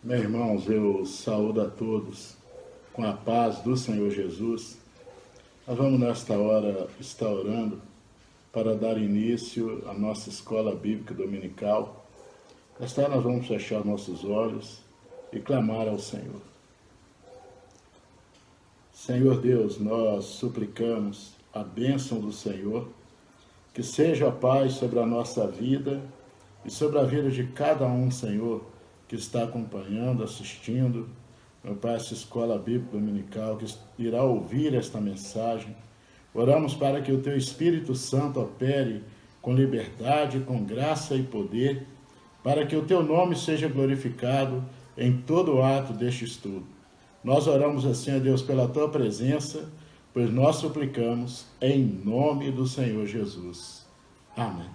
Meus irmãos, eu saúdo a todos com a paz do Senhor Jesus. Nós vamos nesta hora estar orando para dar início à nossa escola bíblica dominical. Nesta hora nós vamos fechar nossos olhos e clamar ao Senhor. Senhor Deus, nós suplicamos a bênção do Senhor, que seja a paz sobre a nossa vida e sobre a vida de cada um, Senhor, que está acompanhando, assistindo, meu Pai, essa escola bíblica dominical, que irá ouvir esta mensagem. Oramos para que o Teu Espírito Santo opere com liberdade, com graça e poder, para que o Teu nome seja glorificado em todo o ato deste estudo. Nós oramos assim, a Deus, pela Tua presença, pois nós suplicamos em nome do Senhor Jesus. Amém.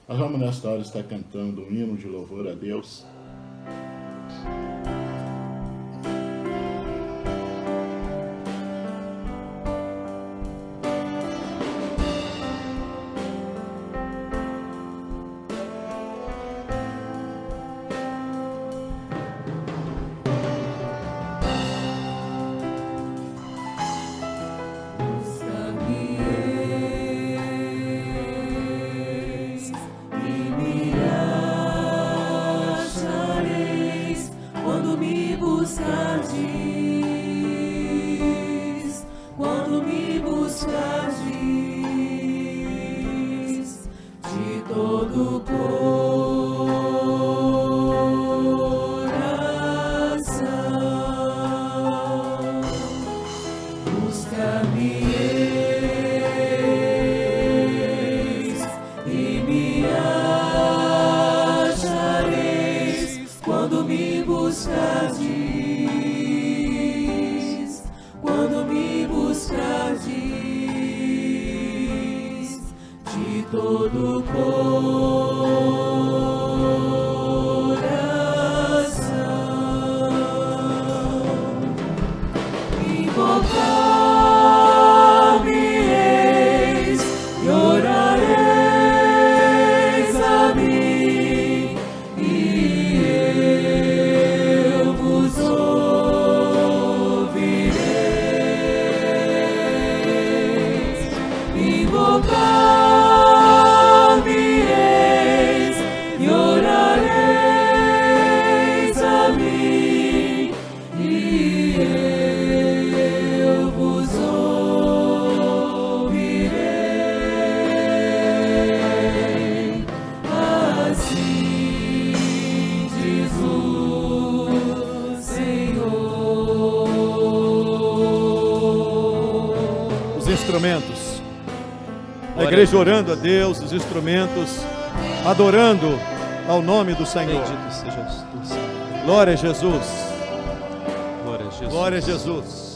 Nós vamos nesta hora estar cantando um hino de louvor a Deus. Instrumentos, a igreja orando a Deus, os instrumentos adorando ao nome do Senhor. Bendito seja tu, Senhor. Glória a Jesus. Glória a Jesus. Glória a Jesus.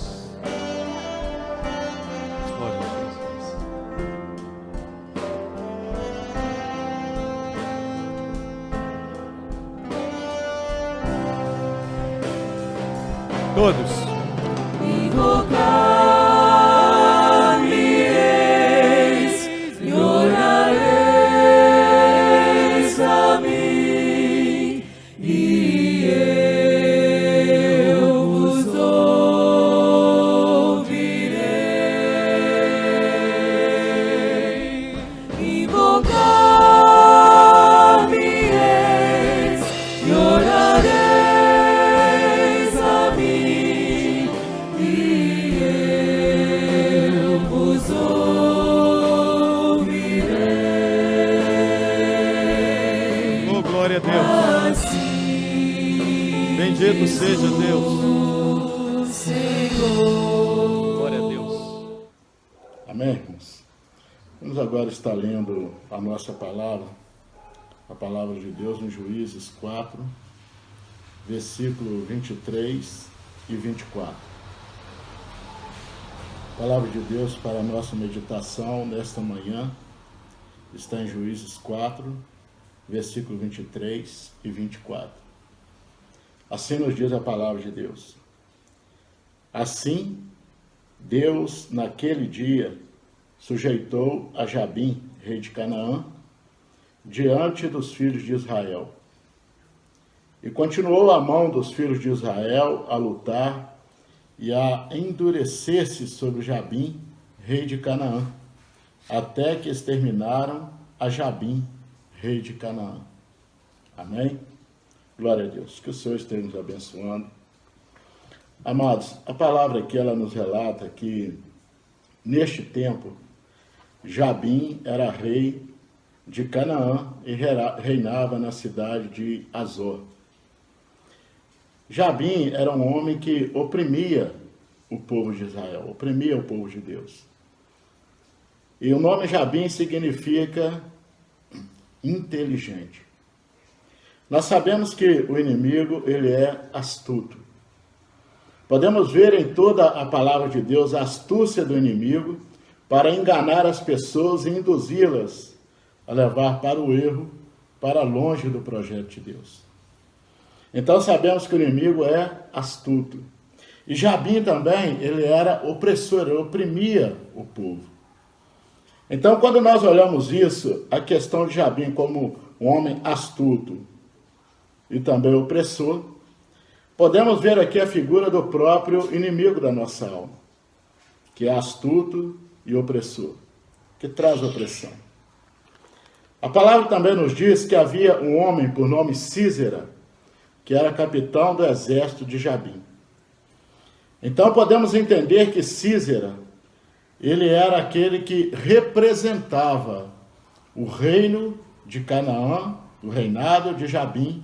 Glória a Jesus. Todos. Bendito seja Deus. Glória a Deus. Amém, irmãos? Vamos agora estar lendo a nossa palavra, a palavra de Deus em Juízes 4, versículo 23 e 24. A palavra de Deus para a nossa meditação nesta manhã está em Juízes 4, versículo 23 e 24. Assim nos diz a palavra de Deus. Assim, Deus, naquele dia, sujeitou a Jabim, rei de Canaã, diante dos filhos de Israel. E continuou a mão dos filhos de Israel a lutar e a endurecer-se sobre Jabim, rei de Canaã, até que exterminaram a Jabim, rei de Canaã. Amém? Glória a Deus. Que o Senhor esteja nos abençoando. Amados, a palavra aqui, ela nos relata que, neste tempo, Jabim era rei de Canaã e reinava na cidade de Azor. Jabim era um homem que oprimia o povo de Israel, oprimia o povo de Deus. E o nome Jabim significa inteligente. Nós sabemos que o inimigo, ele é astuto. Podemos ver em toda a palavra de Deus a astúcia do inimigo para enganar as pessoas e induzi-las a levar para o erro, para longe do projeto de Deus. Então sabemos que o inimigo é astuto. E Jabim também, ele era opressor, ele oprimia o povo. Então, quando nós olhamos isso, a questão de Jabim como um homem astuto e também opressor, podemos ver aqui a figura do próprio inimigo da nossa alma, que é astuto e opressor, que traz opressão. A palavra também nos diz que havia um homem por nome Sísera, que era capitão do exército de Jabim. Então podemos entender que Sísera, ele era aquele que representava o reino de Canaã, o reinado de Jabim,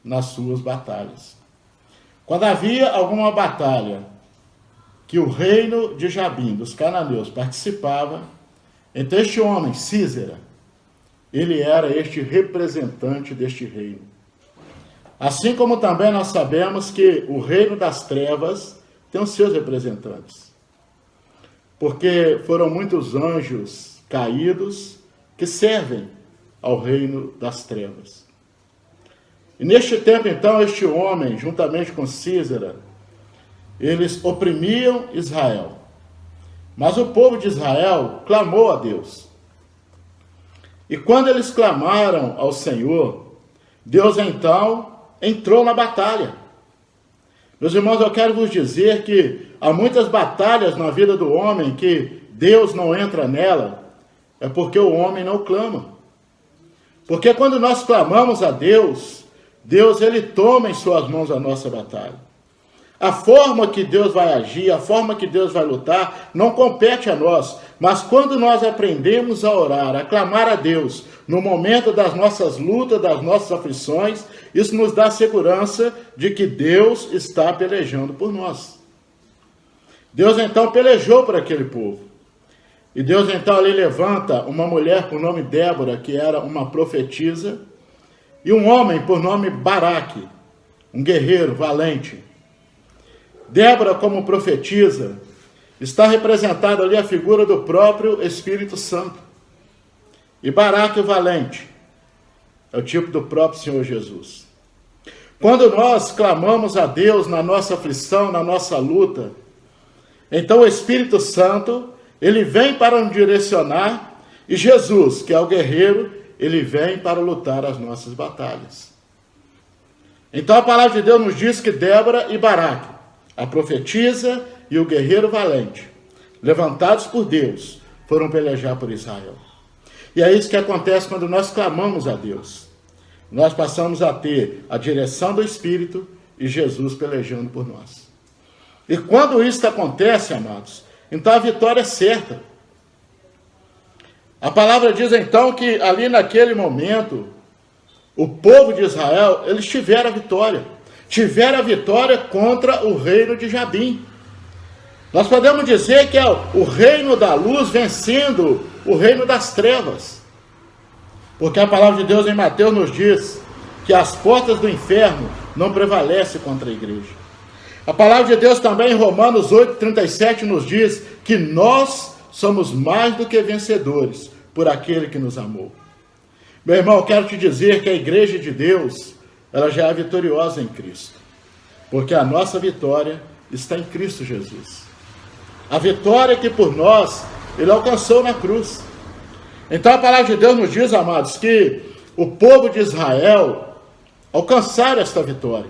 nas suas batalhas. Quando havia alguma batalha que o reino de Jabim, dos cananeus, participava, então este homem, Sísera, ele era este representante deste reino. Assim como também nós sabemos que o reino das trevas tem os seus representantes. Porque foram muitos anjos caídos que servem ao reino das trevas. E neste tempo, então, este homem, juntamente com Sísera, eles oprimiam Israel. Mas o povo de Israel clamou a Deus. E quando eles clamaram ao Senhor, Deus então entrou na batalha. Meus irmãos, eu quero vos dizer que há muitas batalhas na vida do homem que Deus não entra nela, é porque o homem não clama. Porque quando nós clamamos a Deus, Deus ele toma em suas mãos a nossa batalha. A forma que Deus vai agir, a forma que Deus vai lutar, não compete a nós. Mas quando nós aprendemos a orar, a clamar a Deus, no momento das nossas lutas, das nossas aflições, isso nos dá segurança de que Deus está pelejando por nós. Deus então pelejou por aquele povo. E Deus então ali levanta uma mulher por nome Débora, que era uma profetisa, e um homem por nome Baraque, um guerreiro valente. Débora, como profetisa, está representada ali a figura do próprio Espírito Santo. E Baraque, o valente, é o tipo do próprio Senhor Jesus. Quando nós clamamos a Deus na nossa aflição, na nossa luta, então o Espírito Santo, ele vem para nos direcionar, e Jesus, que é o guerreiro, ele vem para lutar as nossas batalhas. Então a palavra de Deus nos diz que Débora e Baraque, a profetisa e o guerreiro valente, levantados por Deus, foram pelejar por Israel. E é isso que acontece quando nós clamamos a Deus. Nós passamos a ter a direção do Espírito e Jesus pelejando por nós. E quando isso acontece, amados, então a vitória é certa. A palavra diz então que ali naquele momento, o povo de Israel, eles tiveram a vitória. Tiveram a vitória contra o reino de Jabim. Nós podemos dizer que é o reino da luz vencendo o reino das trevas. Porque a palavra de Deus em Mateus nos diz que as portas do inferno não prevalecem contra a igreja. A palavra de Deus também em Romanos 8:37 nos diz que nós somos mais do que vencedores por aquele que nos amou. Meu irmão, eu quero te dizer que a igreja de Deus, ela já é vitoriosa em Cristo. Porque a nossa vitória está em Cristo Jesus. A vitória que por nós, ele alcançou na cruz. Então a palavra de Deus nos diz, amados, que o povo de Israel, alcançaram esta vitória.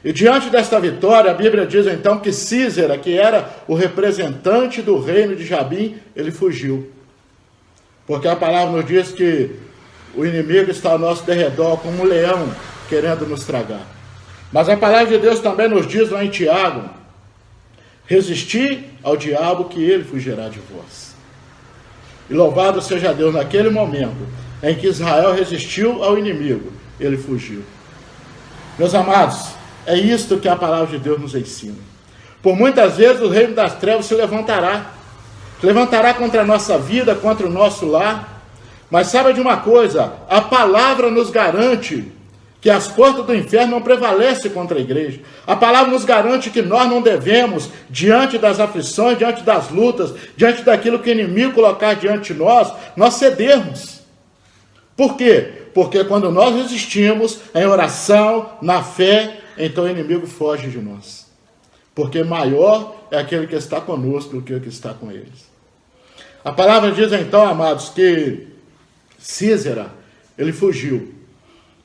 E diante desta vitória, a Bíblia diz então que Sísera, que era o representante do reino de Jabim, ele fugiu. Porque a palavra nos diz que o inimigo está ao nosso derredor como um leão querendo nos tragar. Mas a palavra de Deus também nos diz lá em Tiago: resisti ao diabo que ele fugirá de vós. E louvado seja Deus, naquele momento em que Israel resistiu ao inimigo, ele fugiu. Meus amados, é isto que a palavra de Deus nos ensina. Por muitas vezes o reino das trevas se levantará contra a nossa vida, contra o nosso lar. Mas saiba de uma coisa, a palavra nos garante que as portas do inferno não prevalecem contra a igreja. A palavra nos garante que nós não devemos, diante das aflições, diante das lutas, diante daquilo que o inimigo colocar diante de nós cedermos. Por quê? Porque quando nós resistimos em oração, na fé, então o inimigo foge de nós. Porque maior é aquele que está conosco do que o que está com eles. A palavra diz então, amados, que Sísera, ele fugiu.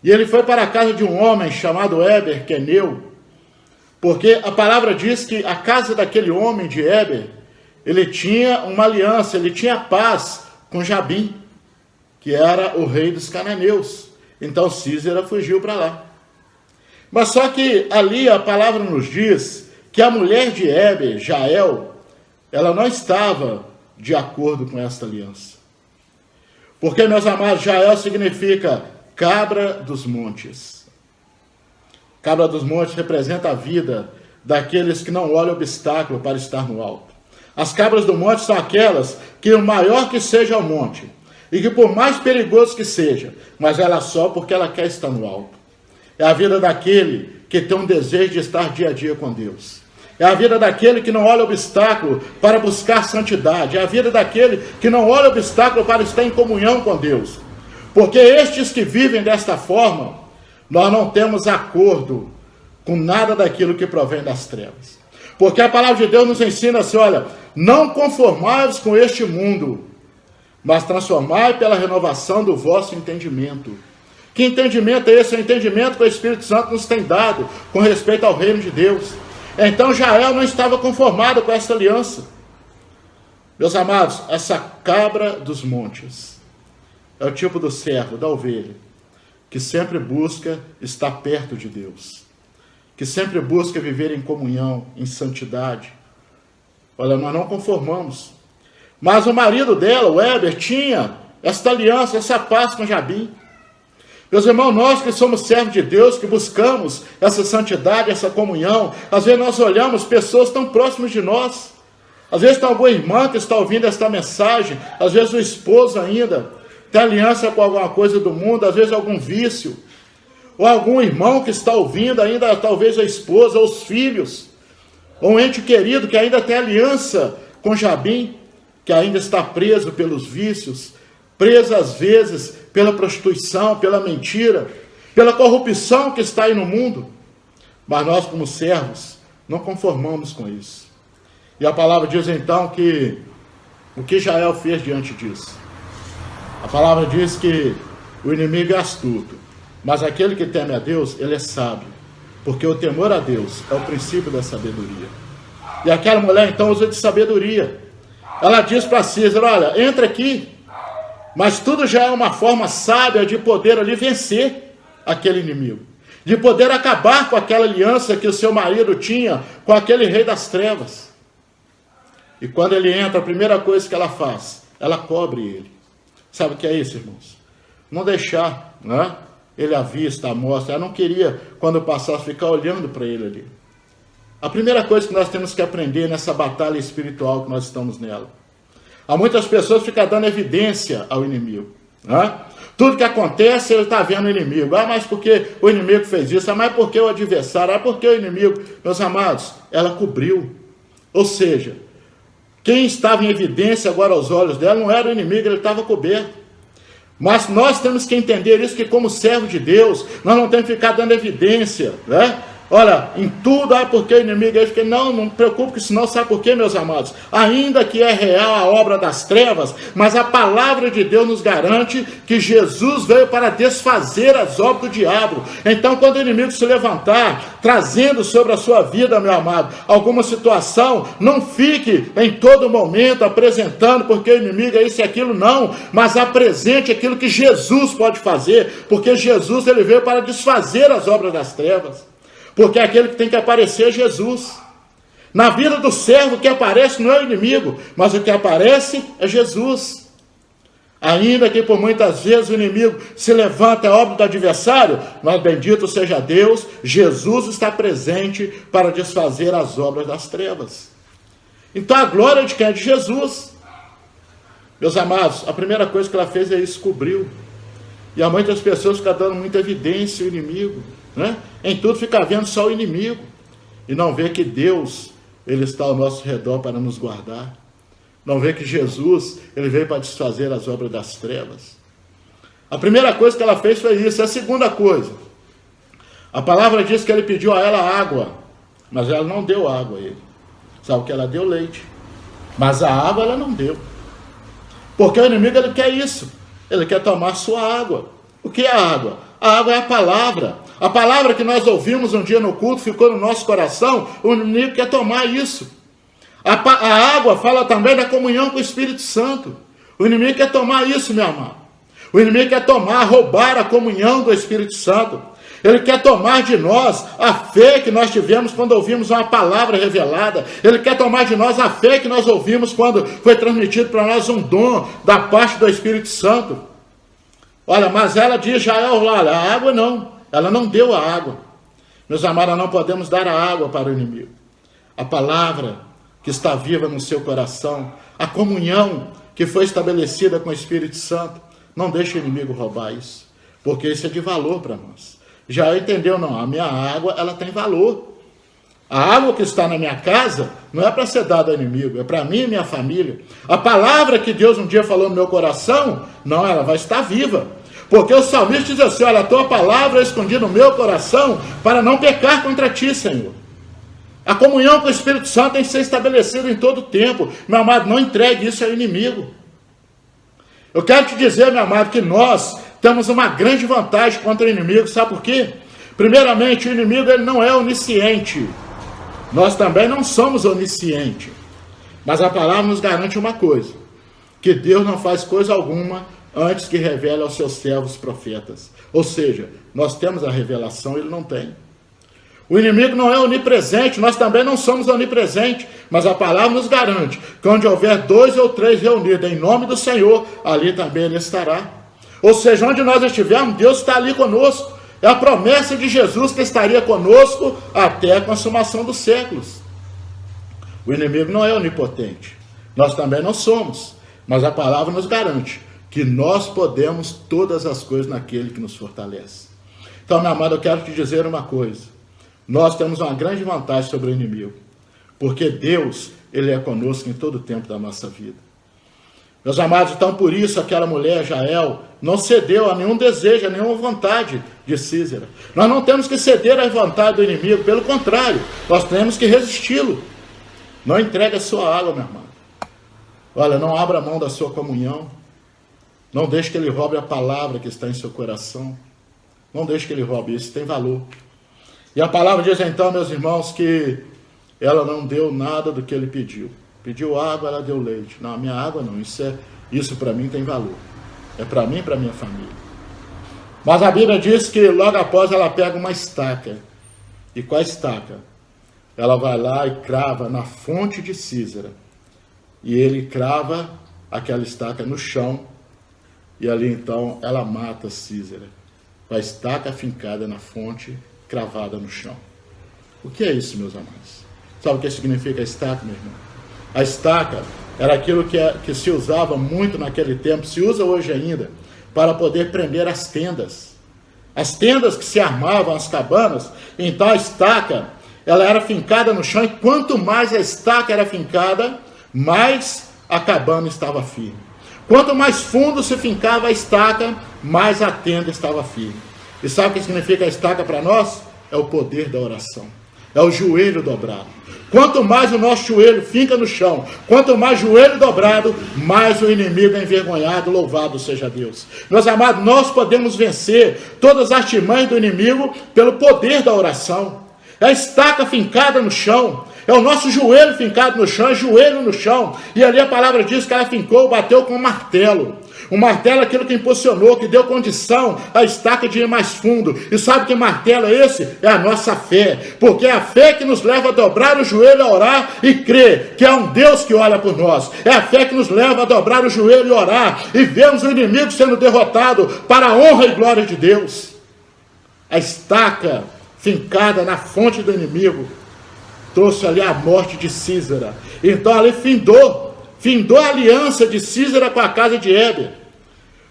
E ele foi para a casa de um homem chamado Éber, queneu, porque a palavra diz que a casa daquele homem de Éber, ele tinha uma aliança, ele tinha paz com Jabim, que era o rei dos cananeus. Então Sísera fugiu para lá. Mas só que ali a palavra nos diz que a mulher de Éber, Jael, ela não estava de acordo com esta aliança. Porque, meus amados, Jael significa cabra dos montes. Cabra dos montes representa a vida daqueles que não olham obstáculo para estar no alto. As cabras do monte são aquelas que, o maior que seja o monte, e que por mais perigoso que seja, mas ela só porque ela quer estar no alto. É a vida daquele que tem um desejo de estar dia a dia com Deus. É a vida daquele que não olha obstáculo para buscar santidade. É a vida daquele que não olha obstáculo para estar em comunhão com Deus. Porque estes que vivem desta forma, nós não temos acordo com nada daquilo que provém das trevas. Porque a palavra de Deus nos ensina assim, olha, não conformai-vos com este mundo, mas transformai pela renovação do vosso entendimento. Que entendimento é esse? É o entendimento que o Espírito Santo nos tem dado com respeito ao reino de Deus. Então Jael não estava conformado com essa aliança. Meus amados, essa cabra dos montes é o tipo do servo, da ovelha, que sempre busca estar perto de Deus, que sempre busca viver em comunhão, em santidade. Olha, nós não conformamos. Mas o marido dela, o Éber, tinha esta aliança, essa paz com Jabim. Meus irmãos, nós que somos servos de Deus, que buscamos essa santidade, essa comunhão, às vezes nós olhamos pessoas tão próximas de nós. Às vezes tem alguma irmã que está ouvindo esta mensagem, às vezes o esposo ainda tem aliança com alguma coisa do mundo, às vezes algum vício, ou algum irmão que está ouvindo ainda, talvez a esposa, ou os filhos, ou um ente querido que ainda tem aliança com Jabim, que ainda está preso pelos vícios, preso às vezes pela prostituição, pela mentira, pela corrupção que está aí no mundo. Mas nós, como servos, não conformamos com isso. E a palavra diz então que o que Jael fez diante disso? A palavra diz que o inimigo é astuto, mas aquele que teme a Deus, ele é sábio, porque o temor a Deus é o princípio da sabedoria. E aquela mulher então usa de sabedoria. Ela diz para Sísera, olha, entra aqui. Mas tudo já é uma forma sábia de poder ali vencer aquele inimigo. De poder acabar com aquela aliança que o seu marido tinha com aquele rei das trevas. E quando ele entra, a primeira coisa que ela faz, ela cobre ele. Sabe o que é isso, irmãos? Não deixar, né, ele à vista, à mostra. Ela não queria, quando passasse, ficar olhando para ele ali. A primeira coisa que nós temos que aprender nessa batalha espiritual que nós estamos nela. Há muitas pessoas que ficam dando evidência ao inimigo. Né? Tudo que acontece, ele está vendo o inimigo. Ah, mas porque o inimigo fez isso? Ah, mas porque o adversário? Ah, porque o inimigo? Meus amados, ela cobriu. Ou seja, quem estava em evidência agora aos olhos dela não era o inimigo, ele estava coberto. Mas nós temos que entender isso, que como servo de Deus, nós não temos que ficar dando evidência, né, Olha, em tudo, porque o inimigo é porque não preocupe, que senão sabe por quê, meus amados? Ainda que é real a obra das trevas, mas a palavra de Deus nos garante que Jesus veio para desfazer as obras do diabo. Então, quando o inimigo se levantar, trazendo sobre a sua vida, meu amado, alguma situação, não fique em todo momento apresentando porque o inimigo é isso e aquilo, não, mas apresente aquilo que Jesus pode fazer, porque Jesus ele veio para desfazer as obras das trevas. Porque aquele que tem que aparecer é Jesus. Na vida do servo, o que aparece não é o inimigo, mas o que aparece é Jesus. Ainda que por muitas vezes o inimigo se levanta a obra do adversário, mas bendito seja Deus, Jesus está presente para desfazer as obras das trevas. Então a glória de quem é de Jesus. Meus amados, a primeira coisa que ela fez é isso, cobriu. E há muitas pessoas que estão dando muita evidência ao inimigo, né? Em tudo fica vendo só o inimigo e não vê que Deus ele está ao nosso redor para nos guardar, não vê que Jesus ele veio para desfazer as obras das trevas. A primeira coisa que ela fez foi isso. A segunda coisa, a palavra diz que ele pediu a ela água, mas ela não deu água a ele. Sabe que ela deu leite, mas a água ela não deu, porque o inimigo ele quer isso, ele quer tomar sua água. O que é a água? A água é a palavra. A palavra que nós ouvimos um dia no culto, ficou no nosso coração, o inimigo quer tomar isso. A água fala também da comunhão com o Espírito Santo. O inimigo quer tomar isso, meu amado. O inimigo quer roubar a comunhão do Espírito Santo. Ele quer tomar de nós a fé que nós tivemos quando ouvimos uma palavra revelada. Ele quer tomar de nós a fé que nós ouvimos quando foi transmitido para nós um dom da parte do Espírito Santo. Olha, mas ela diz, Jael, olha, a água não. Ela não deu a água. Meus amados, não podemos dar a água para o inimigo. A palavra que está viva no seu coração, a comunhão que foi estabelecida com o Espírito Santo, não deixe o inimigo roubar isso, porque isso é de valor para nós. Já entendeu, não? A minha água, ela tem valor. A água que está na minha casa não é para ser dada ao inimigo, é para mim e minha família. A palavra que Deus um dia falou no meu coração, não, ela vai estar viva. Porque o salmista diz assim, olha, a tua palavra eu escondi no meu coração para não pecar contra ti, Senhor. A comunhão com o Espírito Santo tem que ser estabelecida em todo o tempo. Meu amado, não entregue isso ao inimigo. Eu quero te dizer, meu amado, que nós temos uma grande vantagem contra o inimigo. Sabe por quê? Primeiramente, o inimigo ele não é onisciente. Nós também não somos oniscientes. Mas a palavra nos garante uma coisa, que Deus não faz coisa alguma antes que revele aos seus servos profetas. Ou seja, nós temos a revelação, ele não tem. O inimigo não é onipresente, nós também não somos onipresentes, mas a palavra nos garante que onde houver 2 ou 3 reunidos em nome do Senhor, ali também ele estará. Ou seja, onde nós estivermos, Deus está ali conosco. É a promessa de Jesus que estaria conosco até a consumação dos séculos. O inimigo não é onipotente, nós também não somos, mas a palavra nos garante que nós podemos todas as coisas naquele que nos fortalece. Então, meu amado, eu quero te dizer uma coisa. Nós temos uma grande vantagem sobre o inimigo, porque Deus, ele é conosco em todo o tempo da nossa vida. Meus amados, então por isso aquela mulher, Jael, não cedeu a nenhum desejo, a nenhuma vontade de Sísera. Nós não temos que ceder à vontade do inimigo, pelo contrário, nós temos que resisti-lo. Não entregue a sua água, meu irmão. Olha, não abra mão da sua comunhão. Não deixe que ele roube a palavra que está em seu coração. Não deixe que ele roube, isso tem valor. E a palavra diz então, meus irmãos, que ela não deu nada do que ele pediu. Pediu água, ela deu leite. Não, a minha água não, isso para mim tem valor. É para mim e para minha família. Mas a Bíblia diz que logo após ela pega uma estaca. E com a estaca, ela vai lá e crava na fonte de Sísera. E ele crava aquela estaca no chão. E ali então ela mata Sísera, com a estaca fincada na fonte, cravada no chão. O que é isso, meus amados? Sabe o que significa a estaca, meu irmão? A estaca era aquilo que se usava muito naquele tempo, se usa hoje ainda, para poder prender as tendas. As tendas que se armavam, as cabanas, então a estaca, ela era fincada no chão, e quanto mais a estaca era fincada, mais a cabana estava firme. Quanto mais fundo se fincava a estaca, mais a tenda estava firme. E sabe o que significa a estaca para nós? é o poder da oração. É o joelho dobrado. Quanto mais o nosso joelho fica no chão, quanto mais joelho dobrado, mais o inimigo é envergonhado, louvado seja Deus. Meus amados, nós podemos vencer todas as artimanhas do inimigo pelo poder da oração. É a estaca fincada no chão, é o nosso joelho fincado no chão, é joelho no chão. E ali a palavra diz que ela fincou, bateu com um martelo. O martelo é aquilo que impulsionou, que deu condição à estaca de ir mais fundo. E sabe que martelo é esse? É a nossa fé. Porque é a fé que nos leva a dobrar o joelho, a orar e crer que há um Deus que olha por nós. É a fé que nos leva a dobrar o joelho e orar e vermos o inimigo sendo derrotado para a honra e glória de Deus. A estaca fincada na fonte do inimigo trouxe ali a morte de Císara. Então ali findou a aliança de Císara com a casa de Éber.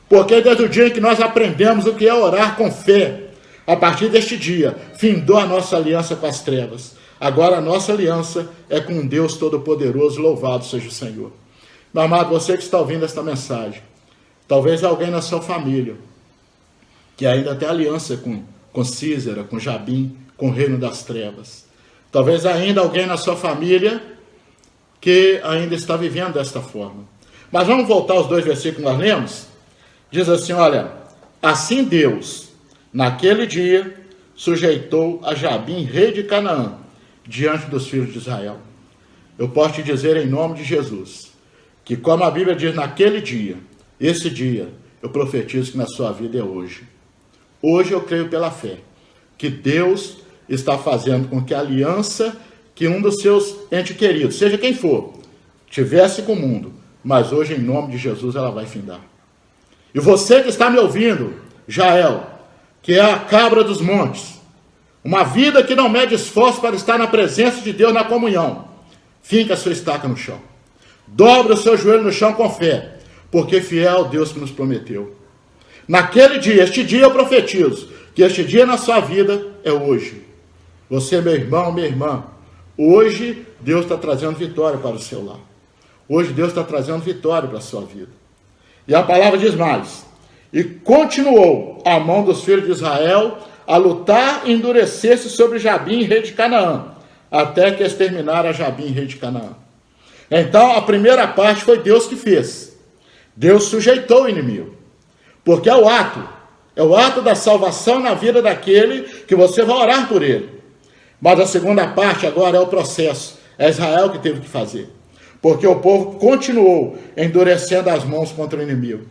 Porque desde o dia em que nós aprendemos o que é orar com fé, a partir deste dia, findou a nossa aliança com as trevas. Agora a nossa aliança é com um Deus Todo-Poderoso, louvado seja o Senhor. Meu amado, você que está ouvindo esta mensagem, talvez alguém na sua família, que ainda tem aliança com Císara, com Jabim, com o reino das trevas. Talvez ainda alguém na sua família que ainda está vivendo desta forma. Mas vamos voltar aos 2 versículos que nós lemos. Diz assim, olha, assim Deus, naquele dia, sujeitou a Jabim, rei de Canaã, diante dos filhos de Israel. Eu posso te dizer em nome de Jesus, que como a Bíblia diz, naquele dia, esse dia, eu profetizo que na sua vida é hoje. Hoje eu creio pela fé, que Deus está fazendo com que a aliança que um dos seus entes queridos, seja quem for, tivesse com o mundo, mas hoje em nome de Jesus ela vai findar. E você que está me ouvindo, Jael, que é a cabra dos montes, uma vida que não mede esforço para estar na presença de Deus na comunhão, finca a sua estaca no chão, dobra o seu joelho no chão com fé, porque fiel é o Deus que nos prometeu. Naquele dia, este dia eu profetizo, que este dia na sua vida é hoje. Você, meu irmão, minha irmã, hoje Deus está trazendo vitória para o seu lar. Hoje Deus está trazendo vitória para a sua vida. E a palavra diz mais: e continuou a mão dos filhos de Israel a lutar e endurecer-se sobre Jabim, rei de Canaã, até que exterminaram a Jabim, rei de Canaã. Então a primeira parte foi Deus que fez. Deus sujeitou o inimigo. Porque é o ato da salvação na vida daquele que você vai orar por ele. Mas a segunda parte agora é o processo. É Israel que teve que fazer. Porque o povo continuou endurecendo as mãos contra o inimigo.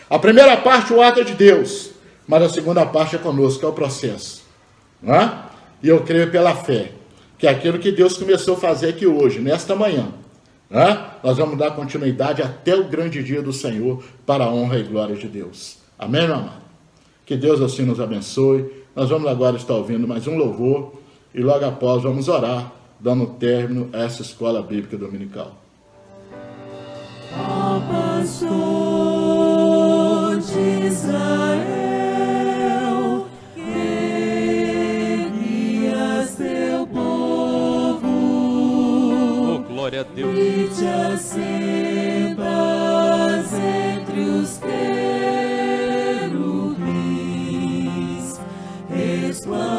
A primeira parte, o ato é de Deus. Mas a segunda parte é conosco, é o processo. Não é? E eu creio pela fé que aquilo que Deus começou a fazer aqui hoje, nesta manhã, não é? Nós vamos dar continuidade até o grande dia do Senhor para a honra e glória de Deus. Amém, meu amado? Que Deus assim nos abençoe. Nós vamos agora estar ouvindo mais um louvor e logo após vamos orar, dando término a essa escola bíblica dominical. Ó pastor de Israel, que guias teu povo, Oh, glória a Deus. e te assentas entre os querubins, resplandece.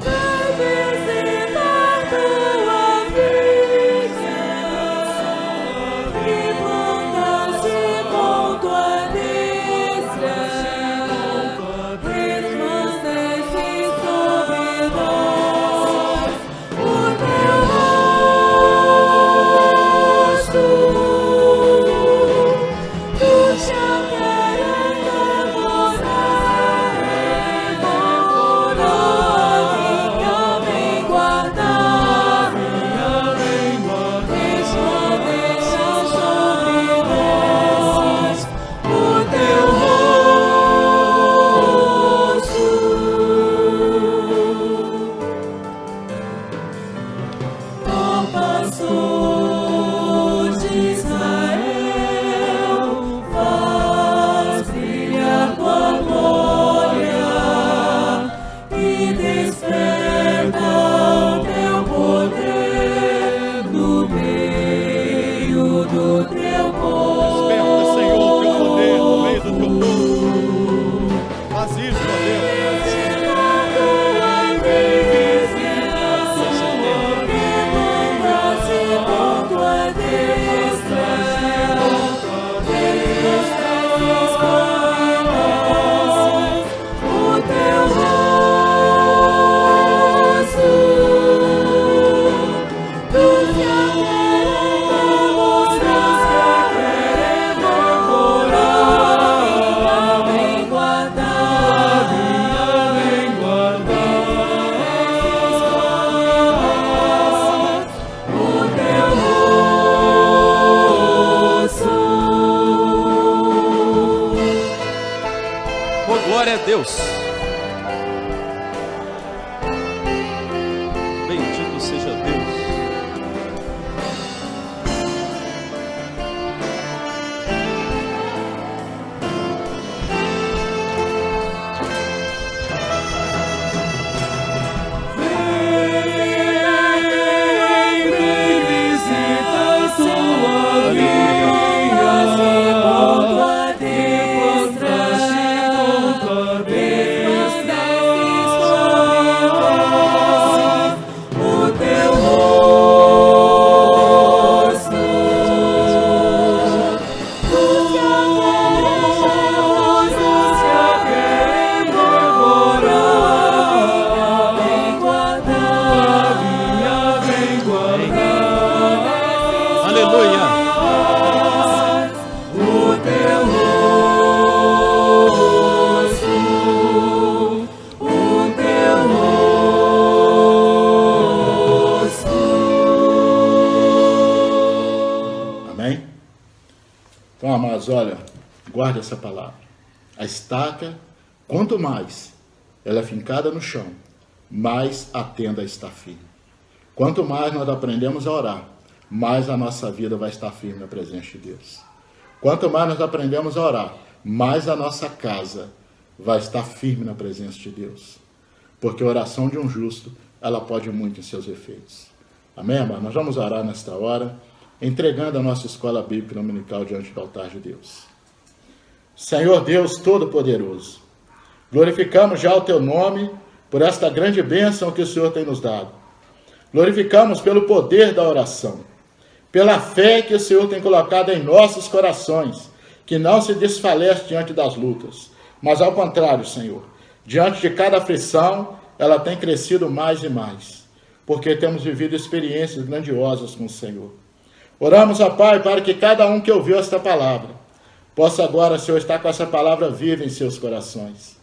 Vai visitar tua glória a Deus. Bendito seja Deus. Então, amados, olha, guarde essa palavra. A estaca, quanto mais ela é fincada no chão, mais a tenda está firme. Quanto mais nós aprendemos a orar, mais a nossa vida vai estar firme na presença de Deus. Quanto mais nós aprendemos a orar, mais a nossa casa vai estar firme na presença de Deus. Porque a oração de um justo, ela pode muito em seus efeitos. Amém, amado? Nós vamos orar nesta hora, entregando a nossa escola bíblica dominical diante do altar de Deus. Senhor Deus Todo-Poderoso, glorificamos já o Teu nome por esta grande bênção que o Senhor tem nos dado. Glorificamos pelo poder da oração, pela fé que o Senhor tem colocado em nossos corações, que não se desfalece diante das lutas, mas ao contrário, Senhor, diante de cada aflição, ela tem crescido mais e mais, porque temos vivido experiências grandiosas com o Senhor. Oramos, ó Pai, para que cada um que ouviu esta palavra, possa agora, Senhor, estar com essa palavra viva em seus corações,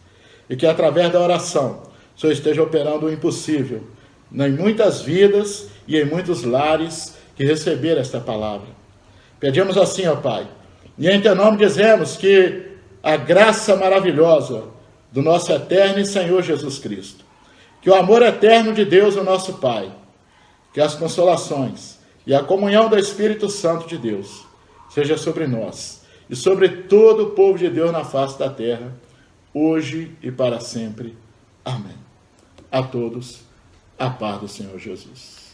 e que através da oração, o Senhor esteja operando o impossível, em muitas vidas e em muitos lares que receberam esta palavra. Pedimos assim, ó Pai, e em Teu nome dizemos que a graça maravilhosa do nosso eterno e Senhor Jesus Cristo, que o amor eterno de Deus, o nosso Pai, que as consolações e a comunhão do Espírito Santo de Deus seja sobre nós e sobre todo o povo de Deus na face da terra, hoje e para sempre. Amém. A todos, a paz do Senhor Jesus.